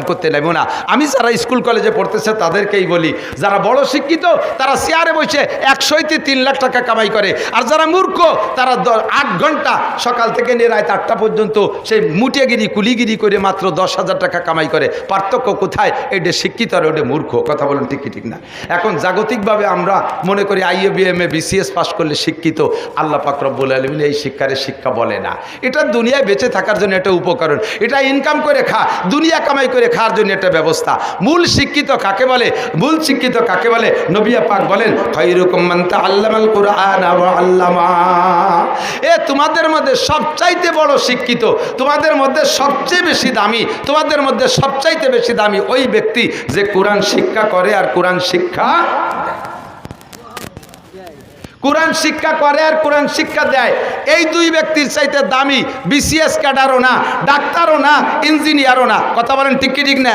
করতে নেব না। আমি যারা স্কুল কলেজে পড়তেছে তাদেরকেই বলি, যারা বড় শিক্ষিত তারা চেয়ারে বসে 103 লাখ টাকা কামাই করে, আর যারা মূর্খ তারা 8 ঘন্টা সকাল থেকে নিয়ে রাত 8টা পর্যন্ত সেই মুটিয়াগিরি কুলিগিরি করে মাত্র 10,000 টাকা কামাই করে। পার্থক্য কোথায়? এটা শিক্ষিত আর ওটা মূর্খ। কথা বলেন ঠিক কি ঠিক না? এখন জাগতিকভাবে আমরা মনে করি IABMA BCS পাস করলে শিক্ষিত। আল্লাহ পাক রব্বুল আলামিন এই শিক্ষা বলে না। এটা দুনিয়ায় বেঁচে থাকার জন্য একটা উপকরণ, এটা ইনকাম করে দুনিয়া কামাই করে খাওয়ার জন্য একটা ব্যবস্থা। মূল শিক্ষিত কাকে বলে? মূল শিক্ষিত কাকে বলে? নবী পাক বলেন, খায়রুকুম মান তাআল্লামাল কুরআনা ওয়া আল্লামা। তোমাদের মধ্যে সবচাইতে বড় শিক্ষিত, তোমাদের মধ্যে সবচেয়ে বেশি দামি, তোমাদের মধ্যে সবচাইতে বেশি দামি ওই ব্যক্তি যে কোরআন শিক্ষা করে আর কোরআন শিক্ষা করে আর কোরআন শিক্ষা দেয়। এই দুই ব্যক্তির চাইতে দামি BCS ক্যাডারও না, ডাক্তারও না, ইঞ্জিনিয়ারও না। কথা বলেন ঠিক কি ঠিক না?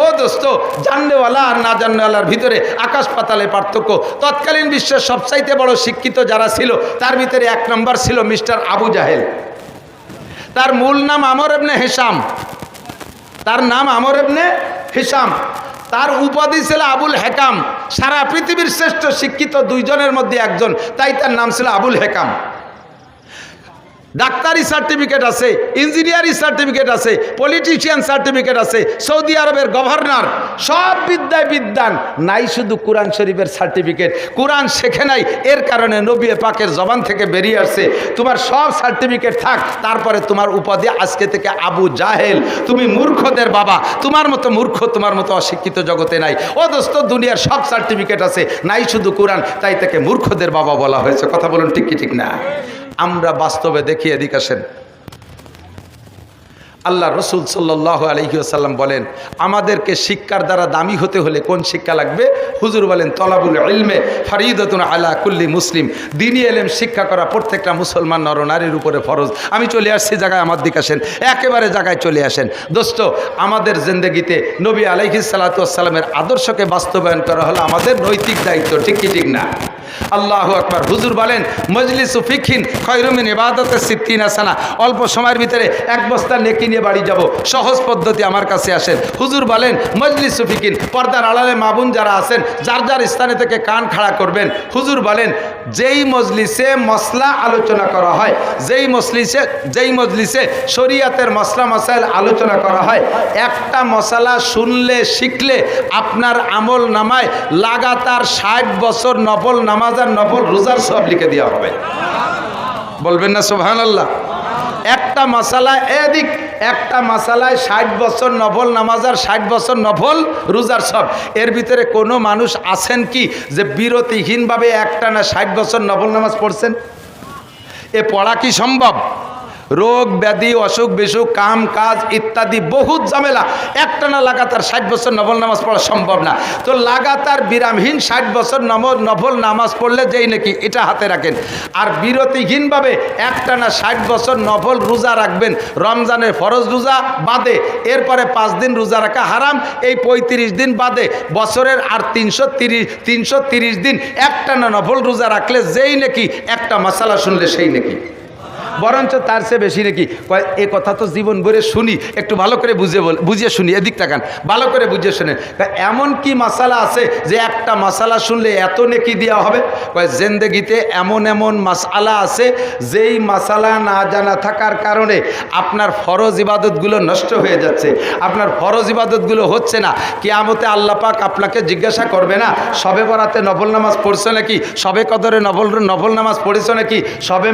ও দোস্ত, জাননেওয়ালা আর না জাননেওয়ালার ভিতরে আকাশ পাতালে পার্থক্য। তৎকালীন বিশ্বের সবচাইতে বড় শিক্ষিত যারা ছিল তার ভিতরে 1 নম্বর ছিল মিস্টার আবু জাহেল। তার মূল নাম আমর ইবনে হিশাম। তার নাম আমর ইবনে হিশাম। তার উপাধি ছিল আবুল হেকাম। সারা পৃথিবীর শ্রেষ্ঠ শিক্ষিত 2 জনের মধ্যে একজন, তাই তার নাম ছিল আবুল হেকাম। ডাক্তারি সার্টিফিকেট আছে, ইঞ্জিনিয়ারিং সার্টিফিকেট আছে, পলিটিশিয়ান সার্টিফিকেট আছে, সৌদি আরবের গভর্নর, সব বিদ্যায় বিদ্যান নাই, শুধু কোরআন শরীফের সার্টিফিকেট। কোরআন শেখে নাই, এর কারণে নবী পাকের জবান থেকে বেরিয়ে আসছে, তোমার সব সার্টিফিকেট থাক, তারপরে তোমার উপাধি আজকে থেকে আবু জাহেল। তুমি মূর্খদের বাবা, তোমার মতো মূর্খ, তোমার মতো অশিক্ষিত জগতে নাই। ও দোস্ত, দুনিয়ার সব সার্টিফিকেট আছে, নাই শুধু কোরআন, তাই তাকে মূর্খদের বাবা বলা হয়েছে। কথা বলুন ঠিক কি ঠিক না? আমরা বাস্তবে দেখি, এদিকে আসেন। আল্লাহ রসুল সাল্লাল্লাহু আলাইহি ওয়াসাল্লাম বলেন, আমাদেরকে শিক্ষার দ্বারা দামি হতে হলে কোন শিক্ষা লাগবে? হুজুর বলেন, তলাবুল ইলমে ফরিদাতুন আলা কুল্লি মুসলিম। দ্বীনি ইলম শিক্ষা করা প্রত্যেকটা মুসলমান নরনারীর উপরে ফরজ। আমি চলে আসছি জায়গায়, আমার দিকে আসেন, একেবারে জায়গায় চলে আসেন। দোস্ত, আমাদের জিন্দেগিতে নবী আলাইহিস সালাতু ওয়াস সালামের আদর্শকে বাস্তবায়ন করা হলো আমাদের নৈতিক দায়িত্ব। ঠিক কি ঠিক না? আল্লাহু আকবার। হুজুর বলেন, মজলিসু ফিকহিন খায়রুম মিন ইবাদাতি 60 সানা। অল্প সময়ের ভিতরে 1 বস্তা নেকি নিয়ে বাড়ি যাব, সহজ পদ্ধতি আমার কাছে আসেন। হুজুর বলেন, মজলিসু ফিকহিন, পর্দার আড়ালে মা বোন যারা আছেন, যার যার স্থানে থেকে কান খাড়া করবেন। হুজুর বলেন, যেই মজলিসে মসলা আলোচনা করা হয়, যেই মজলিসে শরীয়তের মসলা মাসাইল আলোচনা করা হয়, একটা মশালা শুনলে শিখলে আপনার আমল নামায় লাগাতার 60 বছর নফল নামাজ আর নফল রোজার সব লিখে দেওয়া হবে। বলবেন না সুবহানাল্লাহ? একটা মশালা এদিক, একটা মশালায় 60 বছর নফল নামাজ আর 60 বছর নফল রোজার সব। এর ভিতরে কোনো মানুষ আছেন কি যে বিরতিহীনভাবে একটানা 60 বছর নফল নামাজ পড়ছেন? এ পড়া কি সম্ভব? রোগ ব্যাধি, অসুখ বিসুখ, কাম কাজ ইত্যাদি বহুত ঝামেলা, একটানা লাগাতার 60 বছর নফল নামাজ পড়া সম্ভব না। তো লাগাতার বিরামহীন 60 বছর নফল নামাজ পড়লে যেই নাকি, এটা হাতে রাখেন। আর বিরতিহীনভাবে একটানা 60 বছর নফল রোজা রাখবেন, রমজানের ফরজ রোজা বাদে। এরপরে 5 দিন রোজা রাখা হারাম, এই 35 দিন বাদে বছরের আর 330 দিন একটানা নফল রোজা রাখলে যেই নাকি, একটা মাসালা শুনলে সেই নাকি, বরঞ্চ তার চেয়ে বেশি নাকি। এ কথা তো জীবন ভরে শুনি, একটু ভালো করে বুঝিয়ে শুনি, এদিক তাকান, ভালো করে বুঝিয়ে শুনেন। এমন কি মাসালা আছে যে একটা মাসালা শুনলে এত নেকি দেওয়া হবে? জিন্দেগিতে এমন এমন মাসালা আছে যেই মাসালা না জানা থাকার কারণে আপনার ফরজ ইবাদতগুলো নষ্ট হয়ে যাচ্ছে, আপনার ফরজ ইবাদতগুলো হচ্ছে না। কিয়ামতে আল্লাহ পাক আপনাকে জিজ্ঞাসা করবে না, সবে বরাতে নফল নামাজ পড়ছো নাকি, সবে কদরে নফল নামাজ পড়েছো নাকি, সবে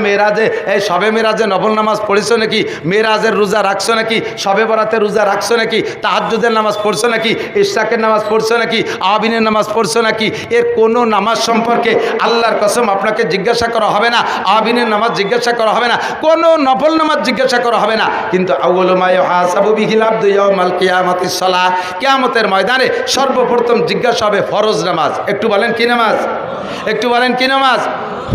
মেরাজে নফল নামাজ পড়েছো নাকি, মেরাজের রোজা রাখছো নাকি, সবে বরাতে রোজা রাখছো নাকি, তাহাজ্জুদের নামাজ পড়ছো নাকি, ইশরাকের নামাজ পড়ছো নাকি, আওয়াবিনের নামাজ পড়ছো নাকি। এর কোনো নামাজ সম্পর্কে আল্লাহর কসম আপনাকে জিজ্ঞাসা করা হবে না, আওয়াবিনের নামাজ জিজ্ঞাসা করা হবে না, কোনো নফল নামাজ জিজ্ঞাসা করা হবে না। কিন্তু আউয়ালু মা ইউহাসাবু বিহিল আবদু ইয়াউমাল কিয়ামাতিস সালাহ, কিয়ামতের ময়দানে সর্বপ্রথম জিজ্ঞাসা হবে ফরজ নামাজ। একটু বলেন কি নামাজ? একটু বলেন কি নামাজ?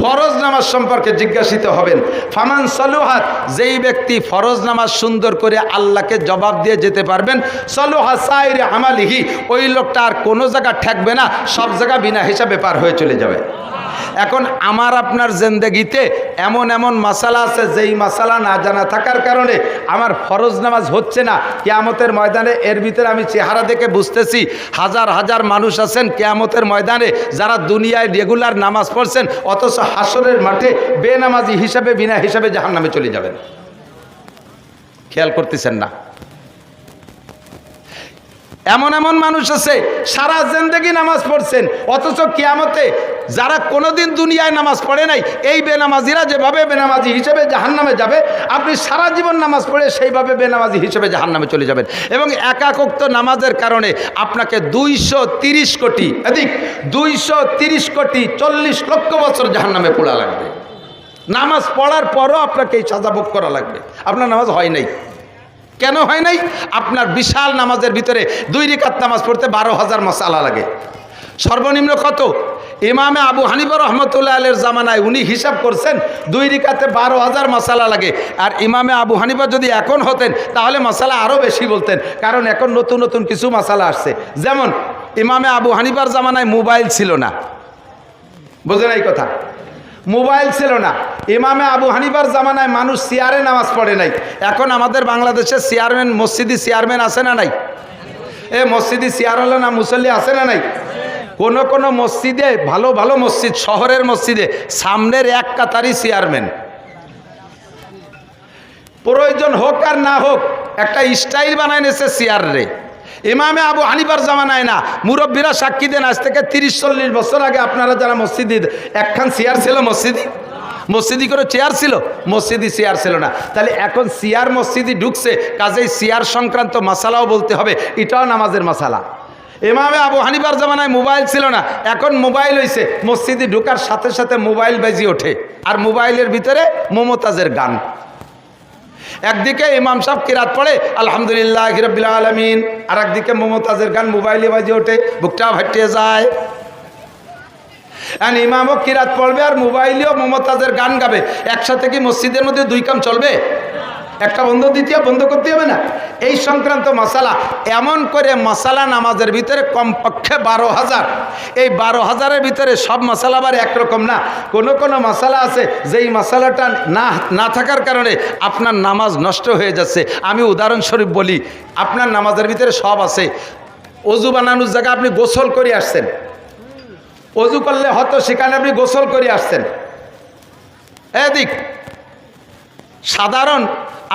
ফরজ নামাজ সম্পর্কে জিজ্ঞাসিত হবেন। ফামান সালুহাত, যেই ব্যক্তি ফরজ নামাজ সুন্দর করে আল্লাহকে জবাব দিয়ে যেতে পারবেন, সালুহা সাইরে আমালিহি, ওই লোকটা আর কোনো জায়গা ঠেকবে না, সব জায়গা বিনা হিসাবে পার হয়ে চলে যাবে। এখন আমার আপনার জিন্দেগিতে এমন এমন মাসালা আছে যেই মাসালা না জানা থাকার কারণে আমার ফরজ নামাজ হচ্ছে না। কিয়ামতের ময়দানে এর ভিতরে আমি চেহারা দেখে বুঝতেছি হাজার হাজার মানুষ আছেন কিয়ামতের ময়দানে যারা দুনিয়ায় রেগুলার নামাজ পড়ছেন, অথচ হাসরের মাঠে বেনামাজি হিসাবে বিনা হিসাবে জাহান্নামে চলে যাবেন। খেয়াল করতেছেন না? এমন এমন মানুষ আছে সারা জিন্দেগি নামাজ পড়ছেন, অথচ কিয়ামতে যারা কোনোদিন দুনিয়ায় নামাজ পড়ে নাই এই বেনামাজিরা যেভাবে বেনামাজি হিসেবে জাহান্নামে যাবে, আপনি সারা জীবন নামাজ পড়ে সেইভাবে বেনামাজি হিসেবে জাহান্নামে চলে যাবেন। এবং একাক ওয়াক্ত নামাজের কারণে আপনাকে 230 কোটি 40 লক্ষ বছর জাহান্নামে পোড়া লাগবে। নামাজ পড়ার পরও আপনাকে এই সাজা ভোগ করা লাগবে। আপনার নামাজ হয় নাই। কেন হয় নাই? আপনার বিশাল নামাজের ভিতরে 2 রাকাত নামাজ পড়তে 12,000 মাসালা লাগে। সর্বনিম্ন কত? ইমামে আবু হানিফা রহমতুল্লাহ আলাইহির জামানায় উনি হিসাব করছেন 2 রাকাতে 12,000 মাসালা লাগে। আর ইমামে আবু হানিফা যদি এখন হতেন তাহলে মাসালা আরও বেশি বলতেন, কারণ এখন নতুন নতুন কিছু মাসালা আসছে। যেমন ইমামে আবু হানিফার জামানায় মোবাইল ছিল না, বোঝেন এই কথা? মোবাইল ছিল না। ইমামে আবু হানিফার জামানায় মানুষ চেয়ারে নামাজ পড়ে নাই। এখন আমাদের বাংলাদেশের চেয়ারম্যান, মসজিদি চেয়ারম্যান আছে না নাই? এ মসজিদি চেয়ার হলো না, মুসল্লি আছে না নাই? কোন কোন মসজিদে, ভালো ভালো মসজিদ, শহরের মসজিদে সামনের এক কাতারই চেয়ারম্যান। প্রয়োজন হোক আর না হোক একটা স্টাইল বানায় নিয়েছে চেয়ার রে। ইমামে আবু হানিফার জামানায় না, মুরব্বীরা সাক্ষী দেন আজ থেকে 30-40 বছর আগে আপনারা যারা মসজিদে, একখান চেয়ার ছিল মসজিদি করে চেয়ার ছিল, মসজিদি চেয়ার ছিল না। তাহলে এখন চেয়ার মসজিদি ঢুকছে, কাজেই চেয়ার সংক্রান্ত মাসালাও বলতে হবে, এটাও নামাজের মাসালা। ইমামে আবু হানিফার জামানায় মোবাইল ছিল না, এখন মোবাইল হয়েছে, মসজিদে ঢুকার সাথে সাথে মোবাইল বাজি ওঠে, আর মোবাইলের ভিতরে মমতাজের গান। একদিকে ইমাম সাহেব কিরাত পড়ে আলহামদুলিল্লাহ রাব্বিল আলামিন, আর একদিকে মমতাজের গান মোবাইলে বাজে ওঠে, বুকটা ফাটিয়ে যায়। ইমামও কিরাত পড়বে আর মোবাইলেও মমতাজের গান গাবে, একসাথে কি মসজিদের মধ্যে 2 কাম চলবে? একটা বন্ধ, দ্বিতীয় বন্ধ করতে হবে না? এই সংক্রান্ত মশালা, এমন করে মশালা নামাজের ভিতরে কমপক্ষে 12,000। এই 12,000-এর ভিতরে সব মশালা আবার একরকম না। কোনো কোনো মশালা আছে যেই মশালাটা না থাকার কারণে আপনার নামাজ নষ্ট হয়ে যাচ্ছে। আমি উদাহরণস্বরূপ বলি, আপনার নামাজের ভিতরে সব আছে। অজু বানানোর জায়গায় আপনি গোসল করে আসছেন, অজু করলে হয়তো সেখানে আপনি গোসল করে আসছেন। এদিক সাধারণ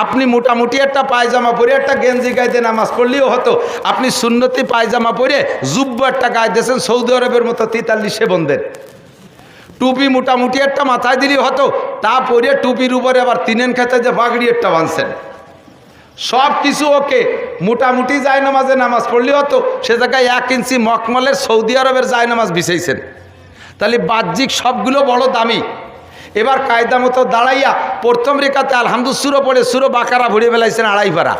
আপনি মোটামুটি একটা পায়জামা পরে একটা গেঞ্জি গায়ে দিয়ে নামাজ পড়লেও হতো, আপনি সুন্নতি পায়জামা পরে জুব্বো একটা গায়ে দিয়েছেন সৌদি আরবের মতো 43 বন্ধের। টুপি মোটামুটি একটা মাথায় দিলেও হতো, তা পরে টুপির উপরে আবার 3 খেতে যে পাগড়ি একটা বাঁধছেন। সব কিছু ওকে, মোটামুটি যায় নামাজে নামাজ পড়লেও হতো, সে জায়গায় 1 ইঞ্চি মখমলের সৌদি আরবের যায় নামাজ বিছাইছেন। তাহলে বাহ্যিক সবগুলো বড় দামি। এবার কায়দা মতো দাঁড়াইয়া প্রথম রেখাতে আলহামদুসুরো পড়ে সুরো বাকারা ভরিয়ে ফেলাইছেন 2.5 পারা।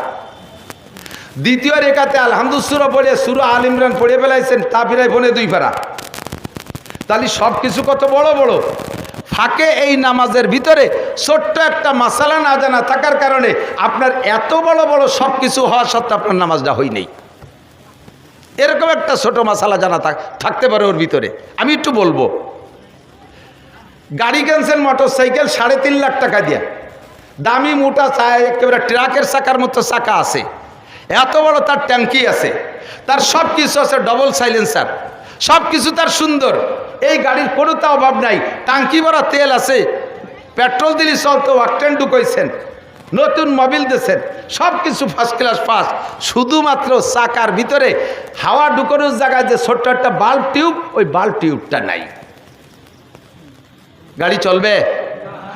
দ্বিতীয় রেখাতে আলহামদুসুরো পড়ে সুরো আল ইমরান পড়ে ফেলাইছেন তা ফিরাই ফোনে 2 পারা। তাহলে সব কিছু কত বড় বড়। ফাঁকে এই নামাজের ভিতরে ছোট্ট একটা মাসালা না জানা থাকার কারণে আপনার এত বড় বড় সব কিছু হওয়া সত্ত্বেও আপনার নামাজটা হয় নাই। এরকম একটা ছোট মাসালা জানা থাকতে পারে ওর ভিতরে। আমি একটু বলবো, গাড়ি কিনছেন মোটরসাইকেল 3.5 লাখ টাকা দিয়া, দামি মোটা একেবারে ট্রাকের চাকার মতো চাকা আছে, এত বড় তার ট্যাঙ্কি আছে, তার সব কিছু আছে, ডবল সাইলেন্সার, সব কিছু তার সুন্দর। এই গাড়ির কোনোটা অভাব নাই, টাঙ্কি ভরা তেল আছে, পেট্রোল দিলে চলতো, অকটেন ঢুকাইছেন, নতুন মোবিল দিয়েছেন, সব কিছু ফার্স্ট ক্লাস ফার্স্ট। শুধুমাত্র চাকার ভিতরে হাওয়া ঢুকানোর জায়গায় যে ছোট্ট একটা বাল্ব টিউব, ওই বাল্ব টিউবটা নাই। গাড়ি চলবে?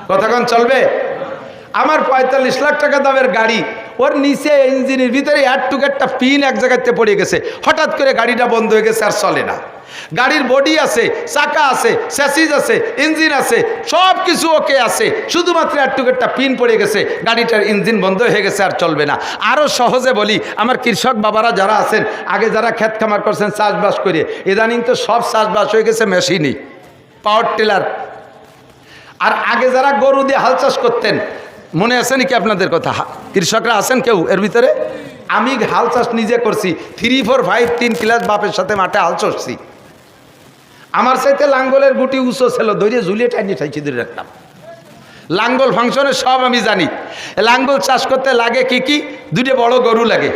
কতক্ষণ চলবে? আমার 45 লাখ টাকা দামের গাড়ি, ওর নিচে ইঞ্জিনের ভিতরে একটা পিন এক জায়গাতে পড়ে গেছে, হঠাৎ করে গাড়িটা বন্ধ হয়ে গেছে, আর চলে না। গাড়ির বডি আছে, চাকা আছে, স্যাসিস আছে, ইঞ্জিন আছে, সব কিছু ওকে আছে, শুধুমাত্র একটা পিন পড়ে গেছে, গাড়িটার ইঞ্জিন বন্ধ হয়ে গেছে, আর চলবে না। আরও সহজে বলি, আমার কৃষক বাবারা যারা আছেন, আগে যারা ক্ষেত খামার করছেন চাষবাস করে, ইদানিং তো সব চাষবাস হয়ে গেছে মেশিনই, পাওয়ার টিলার। আর আগে যারা গরু দিয়ে হাল চাষ করতেন, মনে আছে নাকি আপনাদের কথা? কৃষকরা আছেন কেউ এর ভিতরে? আমি হাল চাষ নিজে করছি, 3, 4, 5, 3 ক্লাস বাপের সাথে মাঠে হাল চড়ছি। আমার চাইতে লাঙ্গলের গুটি উঁচু ছিল, ধরে ঝুলিয়ে টাইনি ঠাইছি ধরে রাখতাম। লাঙ্গল ফাংশনে সব আমি জানি। লাঙ্গল চাষ করতে লাগে কি কি? দুটো বড় গরু লাগে,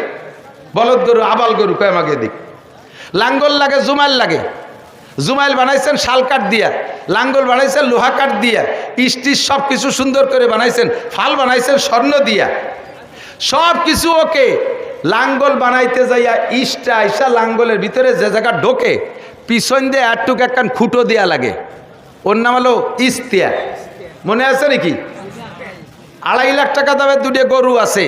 বলদ গরু, আবাল গরু কয় আমাকে দিক। লাঙ্গল লাগে, জুমাইল লাগে। জুমাইল বানাইছেন শাল কাঠ দিয়া, লাঙ্গল বানাইছেন লোহা কাঠ দিয়া, স্টিচ সব কিছু সুন্দর করে বানাইছেন, ফাল বানাইছেন স্বর্ণ দিয়া, সব কিছু ওকে। লাঙ্গল বানাইতে যাইয়া ইস্টা আইসা লাঙ্গলের ভিতরে যে জায়গা ঢোকে পিছন দিয়ে একটুক একখান খুঁটো দেওয়া লাগে, ওর নাম হলো ইস্তিয়া। মনে আছে নাকি? 2.5 লাখ টাকা দামের দুটো গরু আছে,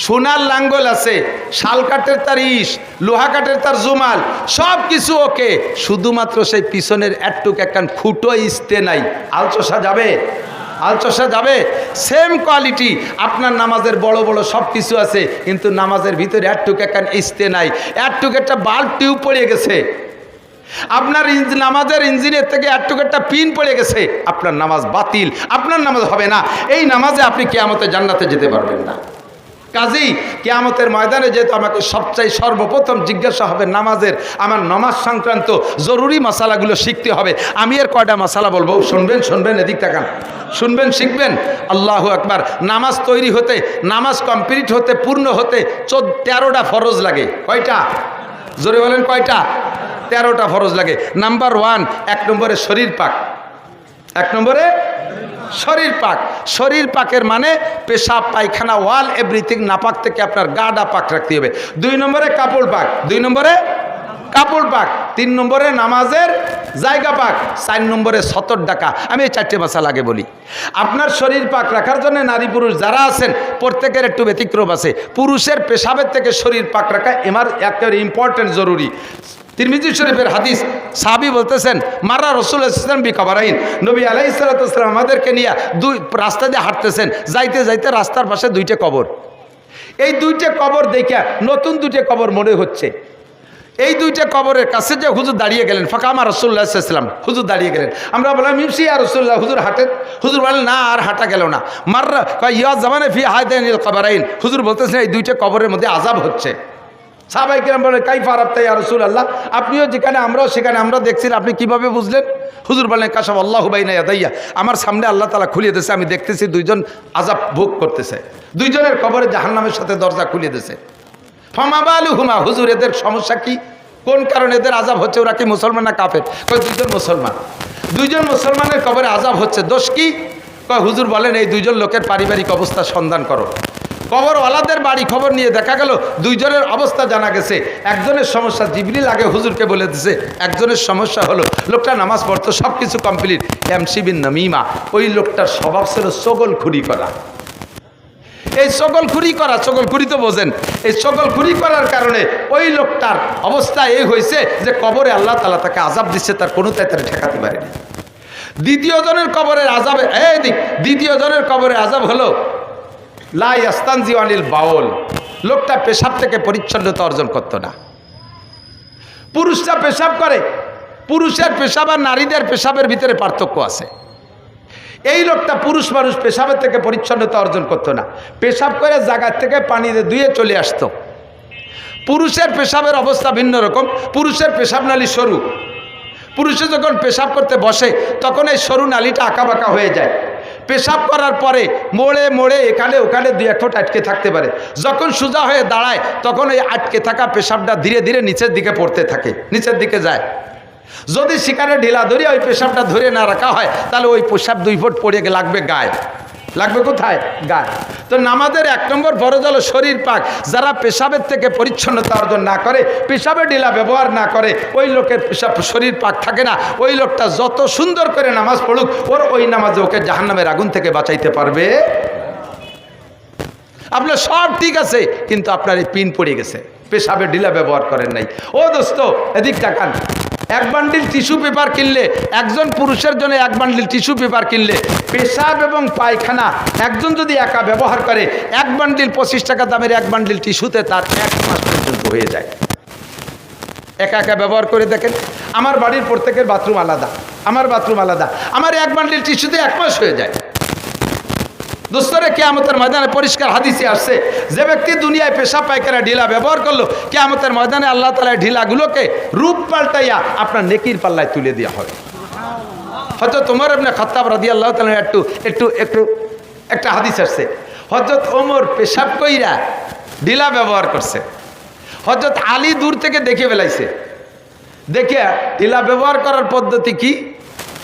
সোনার লাঙ্গল আছে, শাল কাঠের তার ইস, লোহা কাঠের তার জুমাল, সব কিছু ওকে। শুধুমাত্র সেই পিছনের একটুক একখান খুঁটো ইস্তে নাই। আলচোষা যাবে? আলচোষা যাবে? সেম কোয়ালিটি আপনার নামাজের বড় বড় সব কিছু আছে, কিন্তু নামাজের ভিতরে একটুক একখান ইস্তে নাই, একটুক একটা বাল্ব টিউব পড়ে গেছে, আপনার নামাজের ইঞ্জিনের থেকে একটুকু একটা পিন পড়ে গেছে, আপনার নামাজ বাতিল, আপনার নামাজ হবে না। এই নামাজে আপনি কিয়ামতে জান্নাতে যেতে পারবেন না। কাজেই কিয়ামতের ময়দানে যেহেতু আমাকে সবচাই সর্বপ্রথম জিজ্ঞাসা হবে নামাজের, আমার নামাজ সংক্রান্ত জরুরি মশালাগুলো শিখতে হবে। আমি এর কয়টা মশালা বলবো, শুনবেন? শুনবেন, এদিক তাকান, শুনবেন, শিখবেন। আল্লাহু আকবার। নামাজ তৈরি হতে, নামাজ কমপ্লিট হতে, পূর্ণ হতে 13টা ফরজ লাগে। কয়টা? জোরে বলেন, কয়টা? 13টা ফরজ লাগে। নাম্বার 1, 1 নম্বরে শরীর পাক। 1 নম্বরে শরীর পাক। শরীর পাকের মানে পেশাব, পায়খানা, ওয়াল এভরিথিং নাপাক থেকে আপনার গাডা পাক রাখতে হবে। 2 নম্বরে কাপড় পাক। 2 নম্বরে কাপড় পাক। 3 নম্বরে নামাজের জায়গা পাক। 4 নম্বরে সতর ডাকা। আমি এই 4টে মাসালা আগে বলি। আপনার শরীর পাক রাখার জন্য নারী পুরুষ যারা আছেন প্রত্যেকের একটু ব্যতিক্রম আছে। পুরুষের পেশাবের থেকে শরীর পাক রাখা একেবারে ইম্পর্টেন্ট, জরুরি। তিরমিজি শরীফের হাদিস, সাহাবী বলতেছেন মারা রাসূলুল্লাহ সাল্লাল্লাহু আলাইহি ওয়াসাল্লাম বিকবরাইন, নবী আলাইহিস সালাতু ওয়াস সালাম আমাদেরকে নিয়ে রাস্তা দিয়ে হাঁটতেছেন, যাইতে যাইতে রাস্তার পাশে 2টে কবর। এই 2টে কবর দেখে নতুন 2টে কবর মনে হচ্ছে। এই 2টে কবরের কাছে যে হুজুর দাঁড়িয়ে গেলেন, ফাকামা রাসূলুল্লাহ সাল্লাল্লাহু আলাইহি ওয়াসাল্লাম, হুজুর দাঁড়িয়ে গেলেন। আমরা বললাম ইমশি ইয়া রাসূলুল্লাহ, হুজুর হাঁটেন। হুজুর বলেন না, আর হাঁটা গেল না। মাররা ইয়া জামানে ফি হাদাইনিল কবরাইন, হুজুর বলতেছেন এই 2টে কবরের মধ্যে আযাব হচ্ছে। সাহাবায়ে কেরাম বলেন কাইফা আরাফতা ইয়া রাসূলুল্লাহ, আপনিও যেখানে আমরাও সেখানে, আমরা দেখছি, আপনি কিভাবে বুঝলেন? হুজুর বলেন কাশাফাল্লাহু বাইনা ইয়াদাইয়া, আমার সামনে আল্লাহ তাআলা খুলে দিয়েছে, আমি দেখতেছি 2জন আযাব ভোগ করতেছে, 2জনের কবরে জাহান্নামের সাথে দরজা খুলে দিয়েছে। ফামা বালুহুমা, হুজুর এদের সমস্যা কি? কোন কারণে এদের আযাব হচ্ছে? ওরা কি মুসলমান না কাফের? কয় 2জন মুসলমান। 2জন মুসলমানের কবরে আযাব হচ্ছে, দোষ কি? কয় হুজুর বলেন এই 2জন লোকের পারিবারিক অবস্থা সন্ধান করো। কবরওয়ালাদের বাড়ি খবর নিয়ে দেখা গেল 2জনের অবস্থা জানা গেছে। একজনের সমস্যা জিবরিল আগে হুজুরকে বলে দিছে, একজনের সমস্যা হলো লোকটা নামাজ পড়তো, সব কিছু কমপ্লিট, এমসিবিন নামিমা, ওই লোকটার স্বভাব ছিল চগলখুরি করা। এই চগলখুরি করা, চগলখুরি তো বোঝেন, এই চগলখুরি করার কারণে ওই লোকটার অবস্থা এই হয়েছে যে কবরে আল্লাহ তাআলা তাকে আযাব দিচ্ছে, তার কোনো তাই তারা ঠেকাতে পারেনি। দ্বিতীয় জনের কবরের আযাবে, দ্বিতীয় জনের কবরে আযাব হলো লা ইয়াস্তানজি আনিল বাউল, লোকটা পেশাব থেকে পরিচ্ছন্নতা অর্জন করতো না। পুরুষরা পেশাব করে, পুরুষের পেশাব আর নারীদের পেশাবের ভিতরে পার্থক্য আছে। এই লোকটা পুরুষ মানুষ পেশাবের থেকে পরিচ্ছন্নতা অর্জন করতো না, পেশাব করে জায়গার থেকে পানিতে ধুয়ে চলে আসতো। পুরুষের পেশাবের অবস্থা ভিন্ন রকম। পুরুষের পেশাব নালী সরু, পুরুষে যখন পেশাব করতে বসে তখন এই সরু নালীটা আঁকাবাঁকা হয়ে যায়। পেশাব করার পরে মোড়ে মোড়ে এখানে ওখানে 2-1 ফুট আটকে থাকতে পারে। যখন সোজা হয়ে দাঁড়ায় তখন এই আটকে থাকা পেশাবটা ধীরে ধীরে নিচের দিকে পড়তে থাকে, নিচের দিকে যায়। যদি শিকারে ঢিলা ধরে ওই পেশাবটা ধরে না রাখা হয় তাহলে ওই পেশাব 2 ফুট পড়ে লাগবে গায়ে। লাগবে কোথায়? গায়ে। তো নামাজের 1 নম্বর ফরজ হলো শরীর পাক। যারা পেশাবের থেকে পরিচ্ছন্নতা অর্জন না করে, পেশাবে ঢিলা ব্যবহার না করে, ওই লোকের পেশাব শরীর পাক থাকে না। ওই লোকটা যত সুন্দর করে নামাজ পড়ুক, ওই নামাজে ওকে জাহান্নামের আগুন থেকে বাঁচাইতে পারবে। আপনার সব ঠিক আছে, কিন্তু আপনার এই পিন পড়ে গেছে, পেশাবে ঢিলা ব্যবহার করেন নাই। ও দোস্ত এদিক তাকান, 1 বান্ডিল টিস্যু পেপার কিনলে, একজন পুরুষের জন্য 1 বান্ডিল টিস্যু পেপার কিনলে, পেশাব এবং পায়খানা একজন যদি একা ব্যবহার করে, 1 বান্ডিল 25 টাকা দামের 1 বান্ডিল টিস্যুতে তার 1 মাস পর্যন্ত হয়ে যায়। একা একা ব্যবহার করে দেখেন। আমার বাড়ির প্রত্যেকের বাথরুম আলাদা, আমার বাথরুম আলাদা, আমার 1 বান্ডিল টিস্যুতে 1 মাস হয়ে যায়। দোস্তরে কিয়ামতের ময়দানে পরিষ্কার হাদিসে আসছে, যে ব্যক্তি দুনিয়ায় পেশাব পায়খানা ঢিলা ব্যবহার করলো, কিয়ামতের ময়দানে আল্লাহ তাআলা ঢিলাগুলোকে রূপ পাল্টাইয়া আপনার নেকির পাল্লায় তুলে দেওয়া হবে। হযরত ওমর ইবনে খাত্তাব রাদিয়াল্লাহু তাআলা একটু একটা হাদিস আসছে, হযরত ওমর পেশাব কইরা ঢিলা ব্যবহার করছে, হযরত আলী দূর থেকে দেখে ফেলাইছে, দেখে ঢিলা ব্যবহার করার পদ্ধতি কি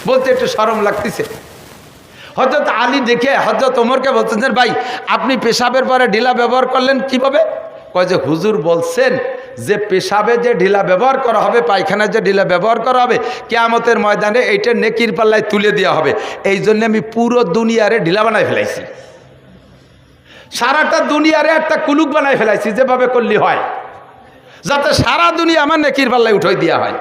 বলতে একটু শরম লাগতেছে। হযরত আলী দেখে হযরত ওমরকে বলতেছেন, ভাই আপনি পেশাবের পরে ঢিলা ব্যবহার করলেন কিভাবে? কয় যে হুজুর বলছেন যে পেশাবে যে ঢিলা ব্যবহার করা হবে, পায়খানায় যে ঢিলা ব্যবহার করা হবে, কিয়ামতের ময়দানে এইটা নেকির পাল্লায় তুলে দেওয়া হবে। এই জন্য আমি পুরো দুনিয়ারে ঢিলা বানাই ফেলাইছি, সারাটা দুনিয়ারে একটা কুলুক বানাই ফেলাইছি, যেভাবে করলে হয় যাতে সারা দুনিয়া আমার নেকির পাল্লায় উঠাই দেওয়া হয়।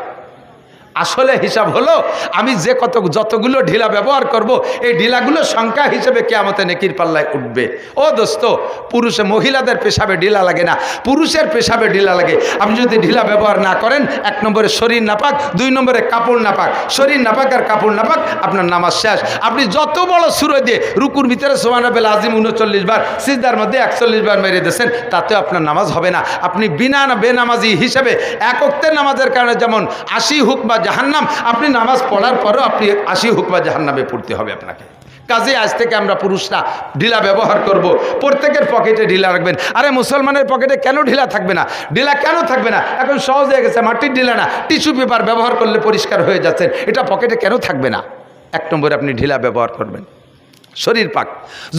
আসলে হিসাব হলো আমি যে যতগুলো ঢিলা ব্যবহার করব, এই ঢিলাগুলোর সংখ্যা হিসেবে কিয়ামতে নেকির পাল্লায় উঠবে। ও দোস্ত, মহিলাদের পেশাবে ঢিলা লাগে না, পুরুষের পেশাবে ঢিলা লাগে। আপনি যদি ঢিলা ব্যবহার না করেন, 1 নম্বরে শরীর নাপাক, 2 নম্বরে কাপড় নাপাক। শরীর নাপাক আর কাপড় নাপাক, আপনার নামাজ শেষ। আপনি যত বড় সূরা দিয়ে রুকুর ভিতরে সুবহানাল্লাহিল আযীম 39 বার, সিজদার মধ্যে 41 বার মেরে দিয়েছেন, তাতেও আপনার নামাজ হবে না। আপনি বেনামাজি হিসেবে এক ওয়াক্তের নামাজের কারণে যেমন 80 হুকমা জাহান্নাম, আপনি নামাজ পড়ার পরও আপনি 80 হুকমা জাহান্নামে পড়তে হবে আপনাকে। কাজে আজ থেকে আমরা পুরুষরা ঢিলা ব্যবহার করব, প্রত্যেকের পকেটে ঢিলা রাখবেন। আরে মুসলমানের পকেটে কেন ঢিলা থাকবে না? ঢিলা কেন থাকবে না? এখন সহজ হয়ে গেছে, মাটির ঢিলা না, টিস্যু পেপার ব্যবহার করলে পরিষ্কার হয়ে যাচ্ছেন, এটা পকেটে কেন থাকবে না? 1 নম্বরে আপনি ঢিলা ব্যবহার করবেন। শরীর পাক,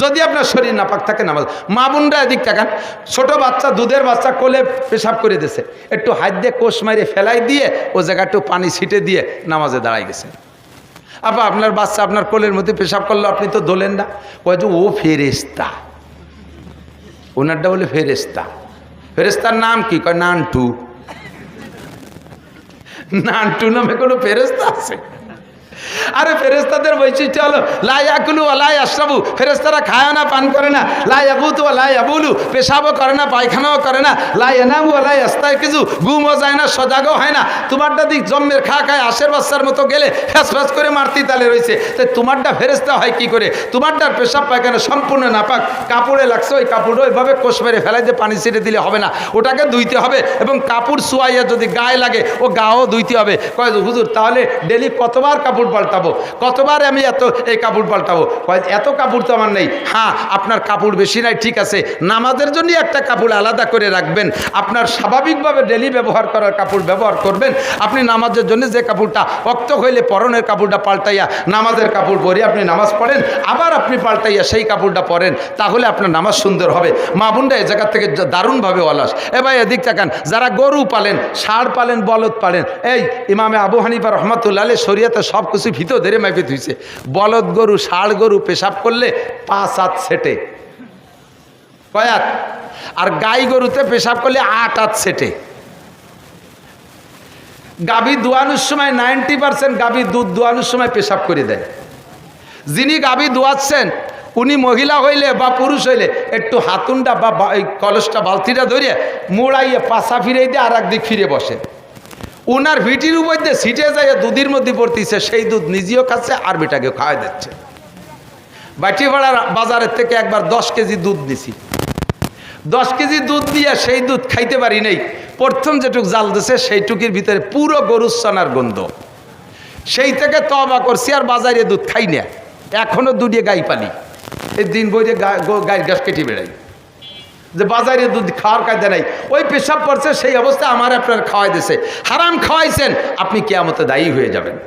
যদি আপনার শরীর না পাক থাকে নামাজ। মা বোনরা এদিক তাকান, ছোট বাচ্চা, দুধের বাচ্চা কোলে পেশাব করে দিয়েছে, একটু হাত দিয়ে কোষ মারে ফেলাই দিয়ে ও জায়গা একটু পানি ছিটে দিয়ে নামাজে দাঁড়াই গেছে। আপা আপনার বাচ্চা আপনার কোলের মধ্যে পেশাব করলো, আপনি তো ধরলেন না, কয় যে ও ফেরেশতা, ওনারটা বলে ফেরেশতা। ফেরেশতার নাম কি? কয় নানটু। নানটু নামে কোনো ফেরেশতা আছে? আরে ফেরেশতাদের বৈশিষ্ট্য হলো লা ইয়াকুলু ওয়া লা ইয়াশরাবু, ফেরেশতারা খায় না, পান করে না। লা ইয়াবুতু ওয়া লা ইয়াবুলু, পেশাবও করে না, পায়খানাও করে না। লা ইয়ানামু ওয়া লা ইয়াস্তাইকিজু, ঘুমও যায় না, সজাগও হয় না। তোমারটা দিক জন্মের খায় আশের বাচ্চার মতো গেলে ফ্যাস ফ্যাস করে মারতি তালে রয়েছে, তাই তোমারটা ফেরেশতা হয় কি করে? তোমারটার পেশাব পায়খানা সম্পূর্ণ নাপাক, কাপড়ে লাগছে, ওই কাপড় ওইভাবে কোষ মেরে ফেলাই দিয়ে পানি ছিটে দিলে হবে না, ওটাকে ধুইতে হবে, এবং কাপড় শুয়াইয়া যদি গায়ে লাগে ও গাও ধুইতে হবে। কয় হুজুর তাহলে ডেলি কতবার কাপড় পাল্টাবো, কতবার আমি এই কাপড় পাল্টাবো? এত কাপড় তো আমার নেই। হ্যাঁ, আপনার কাপড় বেশি নাই, ঠিক আছে, নামাজের জন্য একটা কাপড় আলাদা করে রাখবেন, আপনার স্বাভাবিকভাবে ডেলি ব্যবহার করার কাপড় ব্যবহার করবেন। আপনি নামাজের জন্য যে কাপড়টা অক্ত হইলে পরনের কাপড়টা পাল্টাইয়া নামাজের কাপড় পরে আপনি নামাজ পড়েন, আবার আপনি পাল্টাইয়া সেই কাপড়টা পরেন, তাহলে আপনার নামাজ সুন্দর হবে। মা বোনরা এই জায়গা থেকে দারুণভাবে অলস। এবার এদিক তাকান, যারা গরু পালেন, ষাঁড় পালেন, বলদ পালেন, এই ইমামে আবু হানিফা রহমাতুল্লাহ আলাইহি শরীয়তে সব কিছু ভিতর ধরে মাইপে ধুইছে। বলদ গরু, ষাঁড় গরু পেশাব করলে 5 হাত সেটে, কয়াত, আর গাই গরুতে পেশাব করলে 8 হাত সেটে। গাভী দোয়ানোর সময় 90% গাভী দুধ দোয়ানোর সময় পেশাব করে দেয়। যিনি গাভী দোয়াচ্ছেন উনি মহিলা হইলে বা পুরুষ হইলে একটু হাতুনটা বা কলসটা বালতিটা ধরে মোড়াইয়ে পাশা ফিরে দিয়ে আর একদিক ফিরে বসে। ওনার ভিটির উপর দিয়ে সিটে যায় দুধের মধ্যে পড়তেছে, সেই দুধ নিজেও খাচ্ছে আর বেটাকে খাওয়াই দিচ্ছে। বাটিপাড়ার বাজারের থেকে একবার 10 কেজি দুধ নিছি, 10 কেজি দুধ দিয়ে সেই দুধ খাইতে পারি নাই। প্রথম যেটুক জাল দিছে সেইটুকির ভিতরে পুরো গরুর ছানার গন্ধ। সেই থেকে তওবা করছি, আর বাজারে দুধ খাই না। এখনো দুধে গাই পালি, এই দিন বইরে গায়ের গাছ কেটে বেড়াই, যে বাজারে দুধ খাওয়ার কায়দা নাই। ওই পেশাব করছে, সেই অবস্থা আমার আপনার খাওয়াই দিছে, হারাম খাওয়াইছেন, আপনি কিয়ামতে দায়ী হয়ে যাবেন।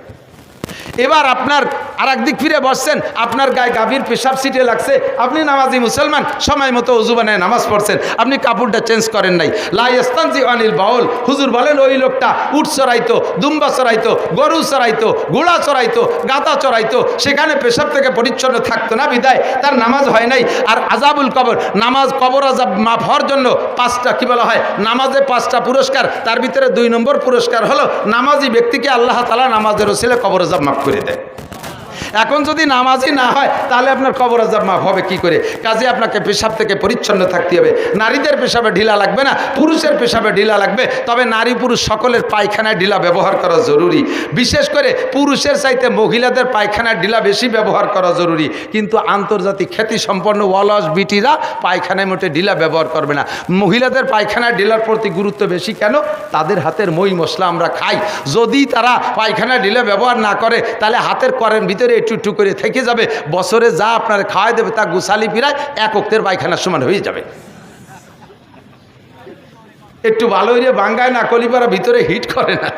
এবার আপনার আর একদিক ফিরে বসছেন, আপনার গায়ে গাভীর পেশাব সিটে লাগছে, আপনি নামাজি মুসলমান, সময় মতো ওযু বানায় নামাজ পড়ছেন, আপনি কাপড়টা চেঞ্জ করেন নাই। লা ইস্তানজি আনিল বাউল, হুজুর বলেন ওই লোকটা উট চড়াইতো, দুম্বা চড়াইতো, গরু চড়াইতো, ঘোড়া চড়াইতো, গাতা চড়াইতো, সেখানে পেশাব থেকে পরিচ্ছন্ন থাকতো না, বিদায় তার নামাজ হয় নাই। আর আযাবুল কবর, নামাজ কবর আযাব মাফ হওয়ার জন্য 5টা কি বলা হয়, নামাজে 5টা পুরস্কার, তার ভিতরে 2 নম্বর পুরস্কার হলো নামাজি ব্যক্তিকে আল্লাহ তাআলা নামাজের ওসিলায় কবর আযাব মাফ করে দেয়। এখন যদি নামাজই না হয় তাহলে আপনার কবর আযাব মাফ হবে কি করে? কাজে আপনাকে পেশাব থেকে পরিচ্ছন্ন থাকতে হবে। নারীদের পেশাবে ঢিলা লাগবে না, পুরুষের পেশাবে ঢিলা লাগবে, তবে নারী পুরুষ সকলের পায়খানায় ঢিলা ব্যবহার করা জরুরি। বিশেষ করে পুরুষের চাইতে মহিলাদের পায়খানার ঢিলা বেশি ব্যবহার করা জরুরি। কিন্তু আন্তর্জাতিক খ্যাতি সম্পন্ন অলস বিটিরা পায়খানায় মোটে ঢিলা ব্যবহার করবে না। মহিলাদের পায়খানার ঢিলার প্রতি গুরুত্ব বেশি কেন? তাদের হাতের মই মশলা আমরা খাই। যদি তারা পায়খানার ঢিলা ব্যবহার না করে তাহলে হাতের করের ভিতরে একটু একটু করে থেকে যাবে, বছরে যা আপনারা খাওয়াই দেবে তা গুছালি পিরায় এক ওক্তের পায়খানার সমান হয়ে যাবে। একটু ভালো হইলে বাঙ্গায় না কলিপারা ভিতরে হিট করে না।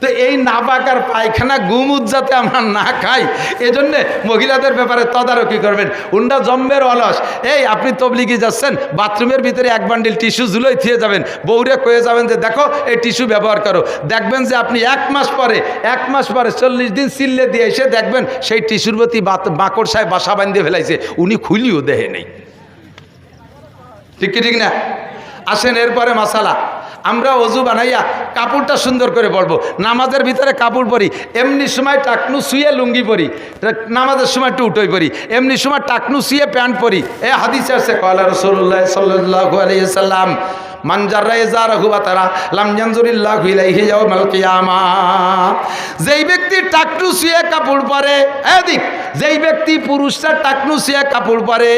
তো এই নাপাকার পায়খানা গুমুদ যাতে আমরা না খাই, এজন্য মহিলাদের ব্যাপারে তদারকি করবেন। উন্ডা জম্বের অলস, এই আপনি তবলিগি যাচ্ছেন, বাথরুমের ভিতরে এক বান্ডিল টিস্যু ঝুলোই থিয়ে যাবেন, বউরে কয়ে যাবেন যে দেখো এই টিস্যু ব্যবহার করো। দেখবেন যে আপনি এক মাস পরে 40 দিন চিল্লে দিয়ে এসে দেখবেন সেই টিস্যুর প্রতি বাকড় সাহেব বাসা বাঁধিয়ে ফেলাইছে, উনি খুলিও দেহে নেই। ঠিক কি ঠিক না? আসেন এরপরে মাসালা, আমরা অজু বানাইয়া কাপড়টা সুন্দর করে পরবো। নামাজের ভিতরে কাপড় পরি, এমনি সময় টাকনু শুয়ে লুঙ্গি পরি, নামাজের সময় একটু উঠোই পরি, এমনি সময় টাকনু শুয়ে প্যান্ট পরি। এ হাদিসে আছে ক্বালা রাসূলুল্লাহ সাল্লাল্লাহু আলাইহি সাল্লাম মান জাররা ইজারাহু বাতারা লাম ইয়ানজুরিল্লাহু ইলাইহি ইয়াউমাল কিয়ামাহ। যেই ব্যক্তি টাকনু শুয়ে কাপড় পরে, এদিক যেই ব্যক্তি পুরুষরা টাকনু শুয়ে কাপড় পরে,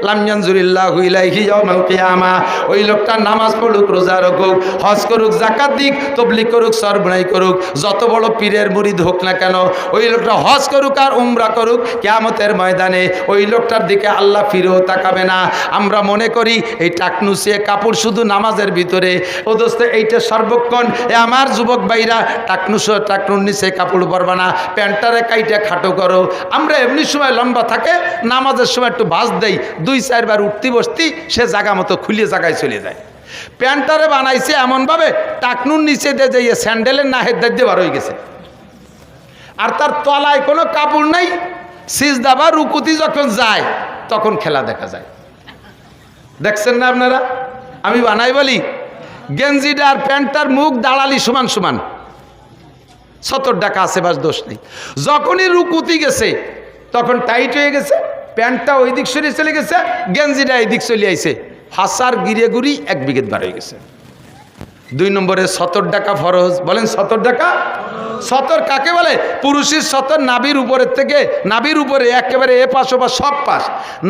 লাম ইয়ানজুরিল্লাহু ইলাইহি ইয়াউমাল কিয়ামাহ, ওই লোকটা নামাজ পড়ুক, রোজা রাখুক, হজ করুক, যাকাত দিক, তাবলীগ করুক, সরবরাই করুক, যত বড় পীরের মুরিদ হোক না কেন, ওই লোকটা হজ করুক আর উমরা করুক, কিয়ামতের ময়দানে ওই লোকটার দিকে আল্লাহ ফিরেও তাকাবে না। আমরা মনে করি এই টাকনু শুয়ে কাপড় শুধু নামাজের ভিতরে। ও দোস্ত, এইটা সর্বক্ষণ আমার যুবক ভাইরা টাকনুর নিচে কাপড় পরবা না, প্যান্টারে কাইটা খাটো করো। আমরা এমনি সময় লম্বা থাকে, নামাজের সময় একটু ভাঁজ দেই, 2-4 বার উঠতি বসতি সে জায়গা মতো খুলিয়ে জায়গায় চলে যায়। প্যান্টারে বানাইছে এমনভাবে টাকনুর নিচে দিয়ে যাইয়ে স্যান্ডেলের নাহের দাঁড়িয়ে বার হয়ে গেছে, আর তার তলায় কোনো কাপড় নাই। সিজদা বা রুকুতি যখন যায় তখন খেলা দেখা যায়। দেখছেন না আপনারা? আমি বানাই বলি গেঞ্জিটা আর প্যান্টটার মুখ দাঁড়ালি সমান সমান, 70 টাকা আছে, বাস দোষ নেই। যখনই রুকুতি গেছে তখন টাইট হয়ে গেছে, প্যান্টটা ওই দিক সরে চলে গেছে, গেঞ্জিটা এই দিক চলে আইছে, হাসার গিরে গুড়ি 1 বিঘেত বার হয়ে গেছে। 2 নম্বরে 70 টাকা ফরজ। বলেন 70 টাকা? 70 কাকে বলে? পুরুষের 70 নাভির উপরের থেকে, নাভির উপরে একেবারে এ পাশ ও পাশ সব পাশ,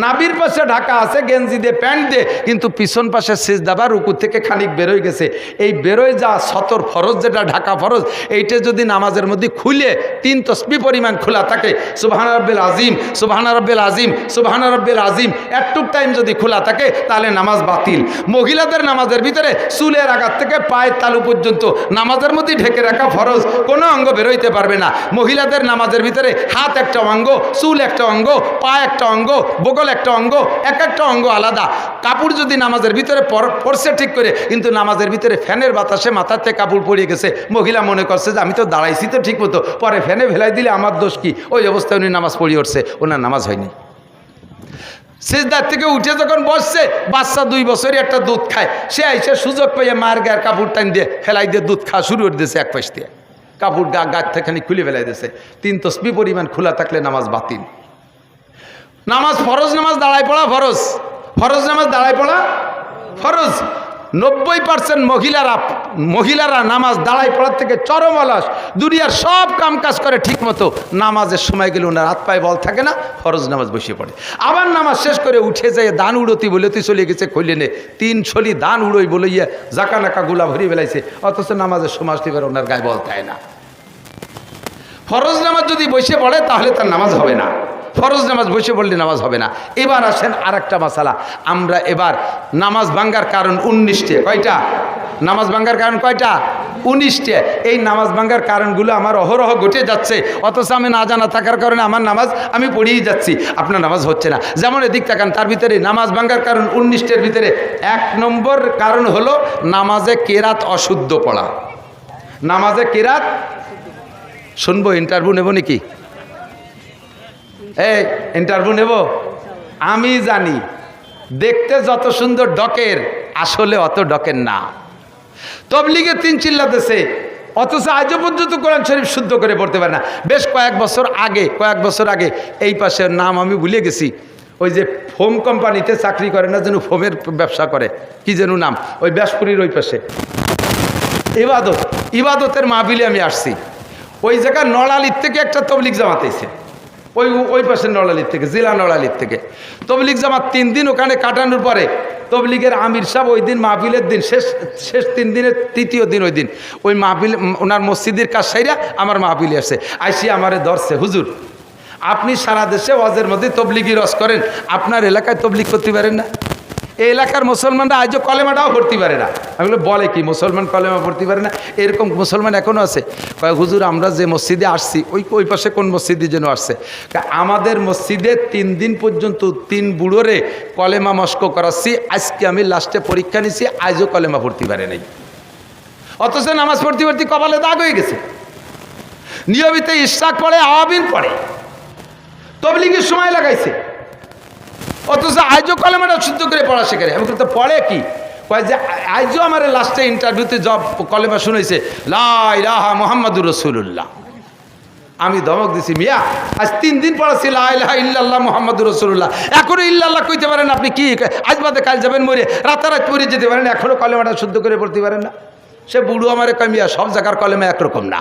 নাভির পাশে ঢাকা আছে গেঞ্জি দিয়ে প্যান্ট দিয়ে, কিন্তু পিছন পাশে সিজদা বা রুকু থেকে খানিক বেরোয় গেছে। এই বেরোয় যা 70 ফরজ, যেটা ঢাকা ফরজ, এইটা যদি নামাজের মধ্যে খুলে 3 তসবিহ পরিমাণ খোলা থাকে, সুবহান রাব্বিল আজিম, সুবহান রাব্বিল আজিম, সুবহান রাব্বিল আজিম, একটুক টাইম যদি খোলা থাকে তাহলে নামাজ বাতিল। মহিলাদের নামাজের ভিতরে চুলের আঘাত থেকে পায়ের তালু পর্যন্ত নামাজের মধ্যে ঢেকে রাখা ফরজ, কোনো অঙ্গ বেরোইতে পারবে না। মহিলাদের নামাজের ভিতরে হাত একটা অঙ্গ, চুল একটা অঙ্গ, পা একটা অঙ্গ, বগল একটা অঙ্গ, এক একটা অঙ্গ আলাদা। কাপড় যদি নামাজের ভিতরে পরছে ঠিক করে, কিন্তু নামাজের ভিতরে ফ্যানের বাতাসে মাথার থেকে কাপড় পড়ে গেছে, মহিলা মনে করছে যে আমি তো দাঁড়াইছি তো ঠিক মতো, পরে ফ্যানে ভেলাই দিলে আমার দোষ কি? ওই অবস্থায় উনি নামাজ পড়ে উঠছে, ওনার নামাজ হয়নি। সিজদার থেকে উঠে যখন বসছে, বাচ্চা 2 বছরই একটা দুধ খায়, সে আইসে সুযোগ পেয়ে মায়ের গায়ের কাপড় টান দিয়ে ফেলাই দিয়ে দুধ খাওয়া শুরু করে দিয়েছে, এক পাশ দিয়ে কাপড় গাছ থেকে খুলে ফেলাই দিয়েছে। 3 তসবিহ পরিমাণ খোলা থাকলে নামাজ বাতিল। নামাজ ফরজ, নামাজ দাঁড়ায় পড়া ফরজ, ফরজ নামাজ দাঁড়ায় পড়া ফরজ। 90% মহিলারা নামাজ দাঁড়ায় পড়ার থেকে চরম অলস, দুনিয়ার সব কাম কাজ করে ঠিক মতো, নামাজের সময় গেলে ওনার হাত পায়ে বল থাকে না, ফরজ নামাজ বসে পড়ে। আবার নামাজ শেষ করে উঠে যায়, দান উড়তি বলেতে চলে গেছে, খুলে নে 3 ছলি দান উড়োই বলইয়া জাকা নাকা গুলা ভরি বেলাইছে, অথচ নামাজের সময় আসতে পারে ওনার গায়ে বল থাকে না। ফরজ নামাজ যদি বসে পড়ে তাহলে তার নামাজ হবে না, ফরজ নামাজ বসে পড়লে নামাজ হবে না। এবার আসেন আর একটা মাসালা, আমরা এবার নামাজ ভাঙ্গার কারণ 19টে। কয়টা নামাজ ভাঙ্গার কারণ? কয়টা? 19টে। এই নামাজ ভাঙ্গার কারণগুলো আমার অহরহ ঘটে যাচ্ছে, অথচ আমি না জানা থাকার কারণে আমার নামাজ আমি পড়িয়েই যাচ্ছি, আপনার নামাজ হচ্ছে না। যেমন এদিক তাকান, তার ভিতরে নামাজ ভাঙ্গার কারণ 19টের ভিতরে 1 নম্বর কারণ হলো নামাজে কেরাত অশুদ্ধ পড়া। নামাজে কেরাত শুনবো? ইন্টারভিউ নেব নাকি? এই ইন্টারভিউ নেব? আমি জানি দেখতে যত সুন্দর ডকের, আসলে অত ডকের না। তবলিগে 3 চিল্লাতেছে, অথচ আজও পর্যন্ত কোরআন শরীফ শুদ্ধ করে পড়তে পারে না। বেশ কয়েক বছর আগে এই পাশের নাম আমি ভুলে গেছি, ওই যে ফোম কোম্পানিতে চাকরি করে না, যেন ফোমের ব্যবসা করে, কি যেন নাম, ওই ব্যাসপুরীর ওই পাশে ইবাদতের মাহফিলে আমি আসছি। ওই জায়গায় নড়ালির থেকে একটা তবলিগ জামাত এসে, ওই পাশে নড়ালির থেকে, জেলা নড়ালির থেকে তবলিগ জামাত 3 দিন ওখানে কাটানোর পরে তবলিগের আমির সাহেব ওই দিন মাহফিলের দিন শেষ 3 দিনের তৃতীয় দিন ওই দিন ওই মাহফিল ওনার মসজিদের কাজ সাইরা আমার মাহফিলে আসছে, আইসি আমারে ধরছে, হুজুর আপনি সারা দেশে ওয়াজের মধ্যে তবলিগি রস করেন, আপনার এলাকায় তবলিগ করতে পারেন না? এই এলাকার মুসলমানরা আজও কলেমাটাও পড়তে পারে না। আমি বলে কি মুসলমান কলেমা পড়তে পারে না? এরকম মুসলমান এখনও আছে। কয় হুজুর আমরা যে মসজিদে আসছি ওই পাশে কোন মসজিদে যেন আসছে, আমাদের মসজিদে 3 দিন পর্যন্ত 3 বুড়োরে কলেমা মস্ক করাচ্ছি, আজকে আমি লাস্টে পরীক্ষা নিছি, আজও কলেমা পড়তে পারে নাই। অথচ নামাজ পড়তে পড়তে কপালে দাগ হয়ে গেছে। নিয়মিত ইশরাক পড়ে, আওয়াবিন পড়ে, তবলিগের সময় লাগাইছে, অথচ আজও কলেমাটা শুদ্ধ করে পড়া শেখে। আমি তো পড়ে কি কয় যে আজও আমার লাস্টে ইন্টারভিউতে জব কলেমা শুনেছে লা ইলাহা মুহাম্মাদুর রাসূলুল্লাহ। আমি ধমক দিছি, মিয়া আজ 3 দিন পড়াছি লা ইলাহা ইল্লাল্লাহ মুহাম্মাদুর রাসূলুল্লাহ, এখনো ইল্লাল্লাহ কইতে পারেন আপনি? কি আজ বাদে কাল যাবেন মরে, রাতারাত পড়ে যেতে পারেন, এখনো কলেমাটা শুদ্ধ করে পড়তে পারেন না? সে বুড়ো আমারে কয় মিয়া সব জায়গার কলেমা একরকম না।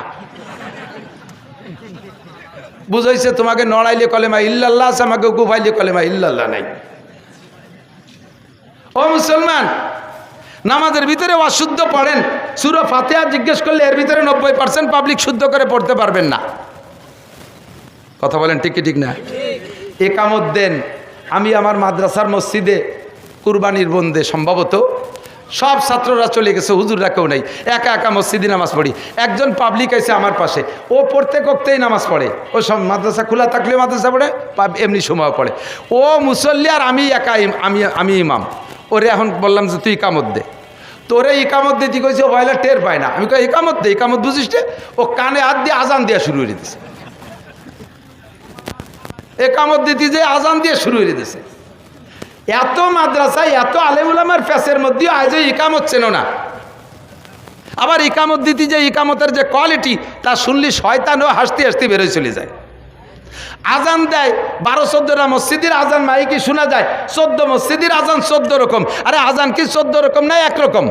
বুঝাইছে তোমাকে নড়াইলে কলেমা ইল্লাল্লাহ আছে, আমাকে গুফাইলে কলেমা ইল্লাল্লাহ নাই। ও মুসলমান, নামাজের ভিতরে অশুদ্ধ পড়েন, সূরা ফাতিহা জিজ্ঞেস করলে এর ভিতরে 90% পাবলিক শুদ্ধ করে পড়তে পারবেন না। কথা বলেন ঠিক কি ঠিক না? একামত দেন। আমি আমার মাদ্রাসার মসজিদে কুরবানির বন্দে সম্ভবত সব ছাত্ররা চলে গেছে, হুজুররা কেউ নেই, একা একা মসজিদে নামাজ পড়ি। একজন পাবলিক আছে আমার পাশে, ও প্রত্যেক ওক্তেই নামাজ পড়ে, ও সব মাদ্রাসা খোলা থাকলে মাদ্রাসা পড়ে, এমনি সময় পড়ে। ও মুসল্লি আর আমি একা, আমি ইমাম। ওরে এখন বললাম যে তুই ইকামত দে, তোরে ইকামত দিতে কইছে, ও বয়লা টের পায় না। আমি কই ইকামত দে, ইকামত বুঝিস রে? ও কানে হাত দিয়ে আজান দেওয়া শুরু করে দিতেছে, একামত দিতে যে আজান দিয়ে শুরু করে দিতেছে। এত মাদ্রাসায় এত আলেম উলামার ফ্যাসের মধ্যে আজও ইকামত চেনো না। আবার ইকামত দিতে যে ইকামতের যে কোয়ালিটি তা শুনলি শয়তানও হাসতে হাসতে বেরোয় চলে যায়। আজান দেয় 12-14টা মসজিদের আজান মাইকে শোনা যায়, 14 মসজিদের আজান 14 রকম। আরে আজান কি 14 রকম না একরকম?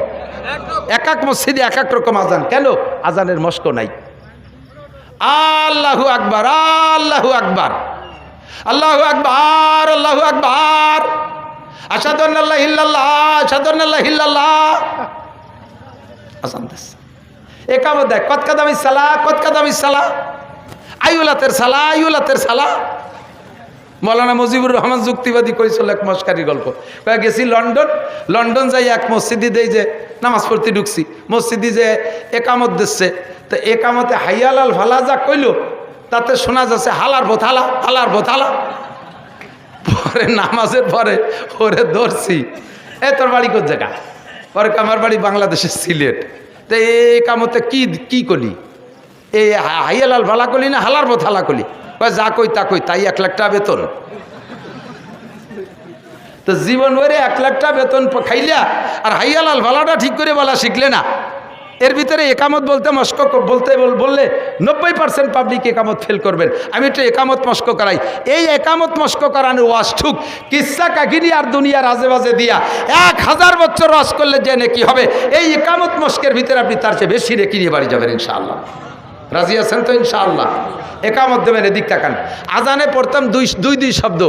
এক এক মসজিদে এক এক রকম আজান। কেন? আজানের মস্ক নাই। আল্লাহু আকবার, আল্লাহু আকবার, আল্লাহু আকবার, আল্লাহু আকবার, আশহাদু আন্না লা ইলাহা ইল্লাল্লাহ, আশহাদু আন্না লা ইলাহা ইল্লাল্লাহ। আজান দেশ একামত দেয়, কত কাদামি সালাহ, কত কাদামি সালাহ, আইউলাতের সালাহ, আইউলাতের সালাহ। মৌলানা মুজিবুর রহমান যুক্তিবাদী করেছিল এক মস্কারি গল্প। গেছি লন্ডন যাই এক মসজিদে দেই যে নামাজ পড়তে ঢুকছি, মসজিদে যে একামত দিচ্ছে, তো একামতে হাইয়ালাল ফালা যা কইল তাতে শোনা যাচ্ছে হালার বোথালা, হালার বোথালা। পরে নামাজের পরে ওরে ধরছি, এ তোর বাড়ি কোন জায়গা? পরে আমার বাড়ি বাংলাদেশের সিলেট। তো এই কামতে কি কলি? এই হাইয়ালাল ভালা কলি না হালার বোথালা কলি? যা কই তা কই, তাই 1 লাখ টাকা বেতন। তো জীবন ভরে 1 লাখ টাকা বেতন খাইলা আর হাইয়ালাল ভালাটা ঠিক করে বলা শিখলে না। এর ভিতরে একামত বলতে মস্ক বললে 90% পাবলিক একামত ফেল করবেন। আমি একটু একামত মস্ক করাই। এই একামত মস্ক করানোর ওয়াজ ঠুক কিসা কাহিনী আর দুনিয়ার আজে বাজে দিয়া 1000 বছর ওয়াজ করলে যে নেকি হবে, এই একামত মস্কের ভিতরে আপনি তার চেয়ে বেশি রেখে নিয়ে বাড়ি যাবেন ইনশাআল্লাহ। রাজি আছেন তো ইনশাআল্লাহ? একামত দেবেন, এদিক তাকান। আজানে পড়তাম দুই শব্দ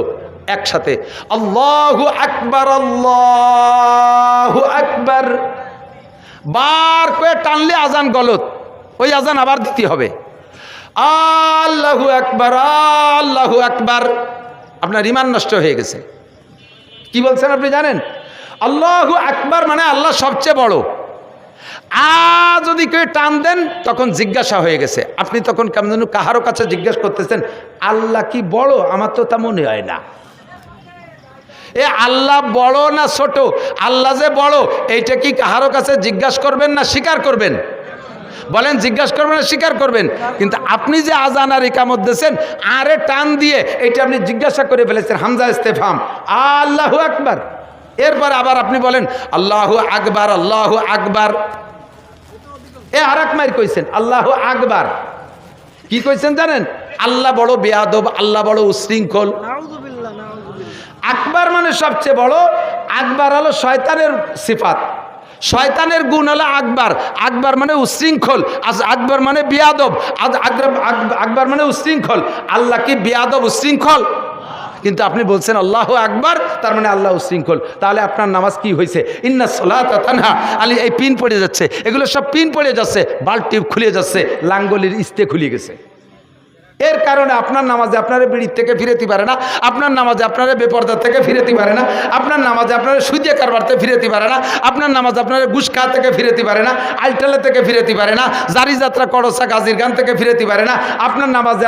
একসাথে, আল্লাহু আকবার, আল্লাহু আকবার। বার করে টানলে আজান গলত, ওই আজান আবার দিতে হবে। আল্লাহু আকবার, আল্লাহু আকবার। আপনার ঈমান নষ্ট হয়ে গেছে। কি বলছেন আপনি জানেন? আল্লাহু আকবার মানে আল্লাহ সবচেয়ে বড়। যদি কেউ টান দেন তখন জিজ্ঞাসা হয়ে গেছে। আপনি তখন কেমন যেন কাহারও কাছে জিজ্ঞাসা করতেছেন আল্লাহ কি বড়? আমার তো তা মনে হয় না। এ আল্লাহ বড় না ছোট? আল্লাহ যে বড় এইটা কি কাহারও কাছে জিজ্ঞাসা করবেন না স্বীকার করবেন? বলেন জিজ্ঞাসা করবেন না স্বীকার করবেন? কিন্তু আপনি যে আজান আর ইকামত দিয়েছেন আরে টান দিয়ে এটা আপনি জিজ্ঞাসা করে ফেলেছেন, হামজা ইস্তেফাম, আল্লাহু আকবার। এরপর আবার আপনি বলেন আল্লাহু আকবার, আল্লাহু আকবার। আর এক মায়ের কইছেন আল্লাহু আকবার। কি কইছেন জানেন? আল্লাহ বড় বেয়াদব, আল্লাহ বড় উশৃঙ্খল। আকবার মানে সবচেয়ে বড়। আকবার হলো শয়তানের সিফাত, শয়তানের গুণ হলো আকবার। আকবার মানে উশৃঙ্খল, আকবার মানে বেয়াদব, আকবার মানে উশৃঙ্খল। আল্লাহ কি বেয়াদব উশৃঙ্খল? কিন্তু আপনি বলছেন আল্লাহু আকবার, তার মানে আল্লাহ উশৃঙ্খল। তাহলে আপনার নামাজ কি হয়েছে? ইন্না সলাতা তানহা আলী, এই পিন পড়ে যাচ্ছে, এগুলো সব পিন পড়ে যাচ্ছে, বাল্ব টিউব খুলে যাচ্ছে, লাঙ্গলির ইস্তে খুলে গেছে। এর কারণে আপনার নামাজে আপনারা বিড়ির থেকে ফিরেতে পারে না, আপনার নামাজে আপনারা বেপরদার থেকে ফিরেতে পারে না, আপনার নামাজে আপনারা সুদিয়া কারবার থেকে ফিরেতে পারে না, আপনার নামাজে আপনারা ঘুষ খাওয়া থেকে ফিরেতে পারে না, আলটালা থেকে ফিরেতে পারে না, জারি যাত্রা করসা গাজীর গান থেকে ফিরেতে পারে না, আপনার নামাজে